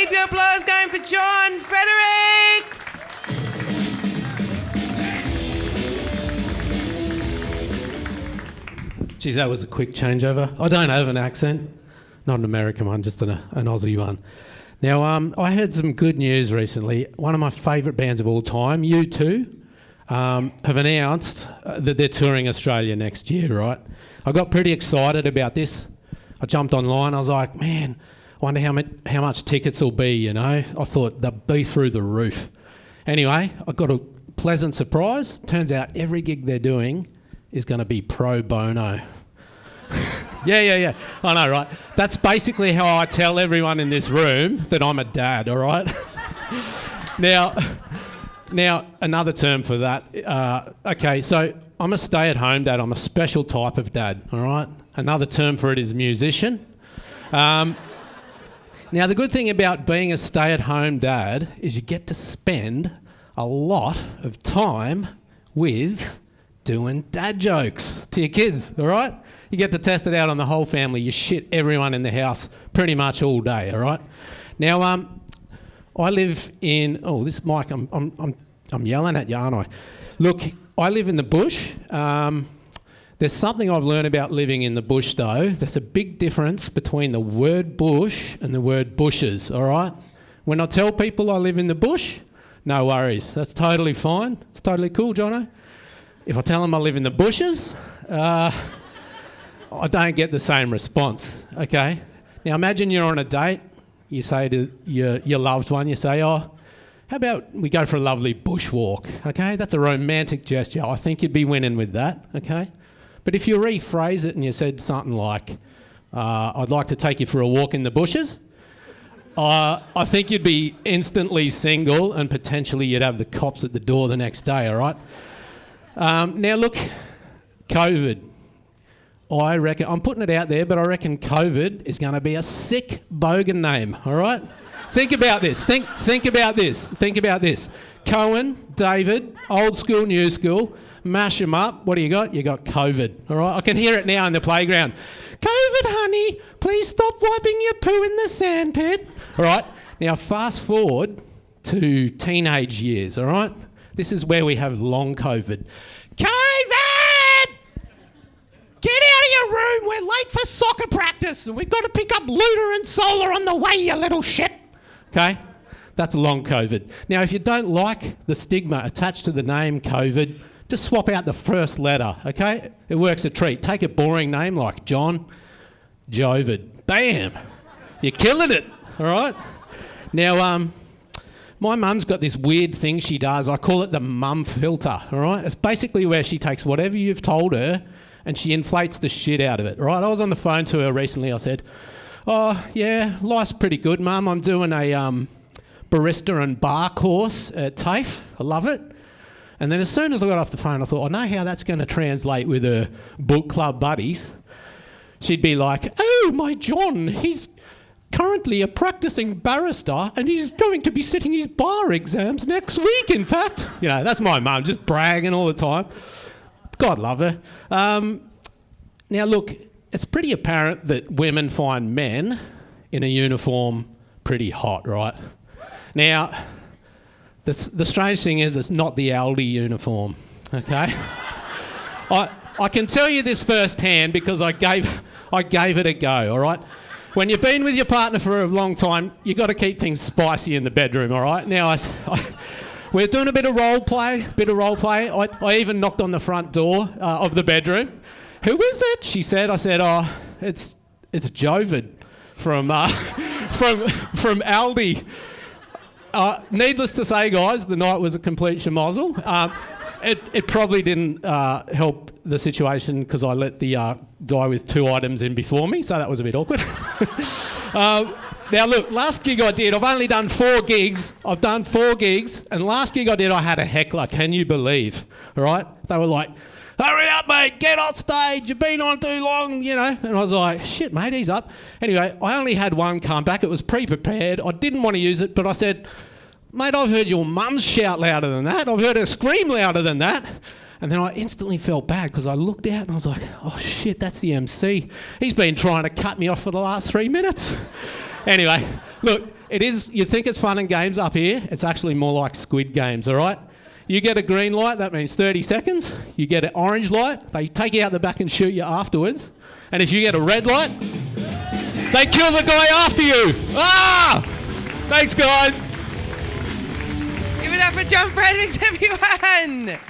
keep your applause going for John Fredericks. Geez, that was a quick changeover. I don't have an accent. Not an American one, just an Aussie one. Now, I heard some good news recently. One of my favourite bands of all time, U2, have announced that they're touring Australia next year, right? I got pretty excited about this. I jumped online. I was like, man, I wonder how much tickets will be, you know? I thought they'll be through the roof. Anyway, I got a pleasant surprise. Turns out every gig they're doing is going to be pro bono. Yeah. I know, right? That's basically how I tell everyone in this room that I'm a dad, all right? Now, another term for that. Okay, so I'm a stay-at-home dad. I'm a special type of dad, all right? Another term for it is musician. Now, the good thing about being a stay-at-home dad is you get to spend a lot of time with doing dad jokes to your kids, all right? You get to test it out on the whole family. You shit everyone in the house pretty much all day, all right? Now, I live in... Oh, this mic, I'm yelling at you, aren't I? Look, I live in the bush. There's something I've learned about living in the bush, though. There's a big difference between the word bush and the word bushes, all right? When I tell people I live in the bush, no worries. That's totally fine. It's totally cool, Jono. If I tell them I live in the bushes, I don't get the same response, okay? Now imagine you're on a date, you say to your loved one, you say, oh, how about we go for a lovely bushwalk, okay? That's a romantic gesture. I think you'd be winning with that, okay? But if you rephrase it and you said something like, I'd like to take you for a walk in the bushes, I think you'd be instantly single and potentially you'd have the cops at the door the next day, all right? Now look, COVID. I reckon, I'm putting it out there, but I reckon COVID is going to be a sick bogan name, all right? Think about this. Think about this. Cohen, David, old school, new school, mash them up. What do you got? You got COVID, all right? I can hear it now in the playground. COVID, honey, please stop wiping your poo in the sandpit. All right? Now, fast forward to teenage years, all right? This is where we have long COVID. COVID! Get out of your room. We're late for soccer practice and we've got to pick up Lunar and Solar on the way, you little shit. Okay? That's long COVID. Now, if you don't like the stigma attached to the name COVID, just swap out the first letter, okay? It works a treat. Take a boring name like John, Jovid. Bam! You're killing it, all right? Now, my mum's got this weird thing she does. I call it the mum filter, all right? It's basically where she takes whatever you've told her and she inflates the shit out of it, all right? I was on the phone to her recently. I said, oh, yeah, life's pretty good, Mum. I'm doing a barista and bar course at TAFE. I love it. And then as soon as I got off the phone, I thought, I know how that's going to translate with her book club buddies. She'd be like, oh, my John, he's currently a practicing barrister and he's going to be sitting his bar exams next week, in fact. You know, that's my mum, just bragging all the time. God love her. Now, look, it's pretty apparent that women find men in a uniform pretty hot, right? Now, the strange thing is it's not the Aldi uniform, okay? I can tell you this firsthand because I gave it a go, all right? When you've been with your partner for a long time, you've got to keep things spicy in the bedroom, all right? Now, we're doing a bit of role play. I even knocked on the front door of the bedroom. Who is it? She said. I said, oh, it's Jovid from Aldi. Needless to say, guys, the night was a complete schmozzle. It probably didn't help the situation because I let the guy with 2 items in before me, so that was a bit awkward. Now, look, last gig I did, I've only done 4 gigs. And last gig I did, I had a heckler. Can you believe? All right? They were like, hurry up, mate, get off stage. You've been on too long, you know. And I was like, shit, mate, he's up. Anyway, I only had one comeback. It was pre-prepared. I didn't want to use it, but I said, mate, I've heard your mum shout louder than that. I've heard her scream louder than that. And then I instantly felt bad because I looked out and I was like, oh, shit, that's the MC. He's been trying to cut me off for the last 3 minutes. Anyway, look, it is. You think it's fun and games up here? It's actually more like Squid Games. All right. You get a green light, that means 30 seconds. You get an orange light, they take you out the back and shoot you afterwards. And if you get a red light, they kill the guy after you. Ah! Thanks, guys. Give it up for John Fredericks, everyone.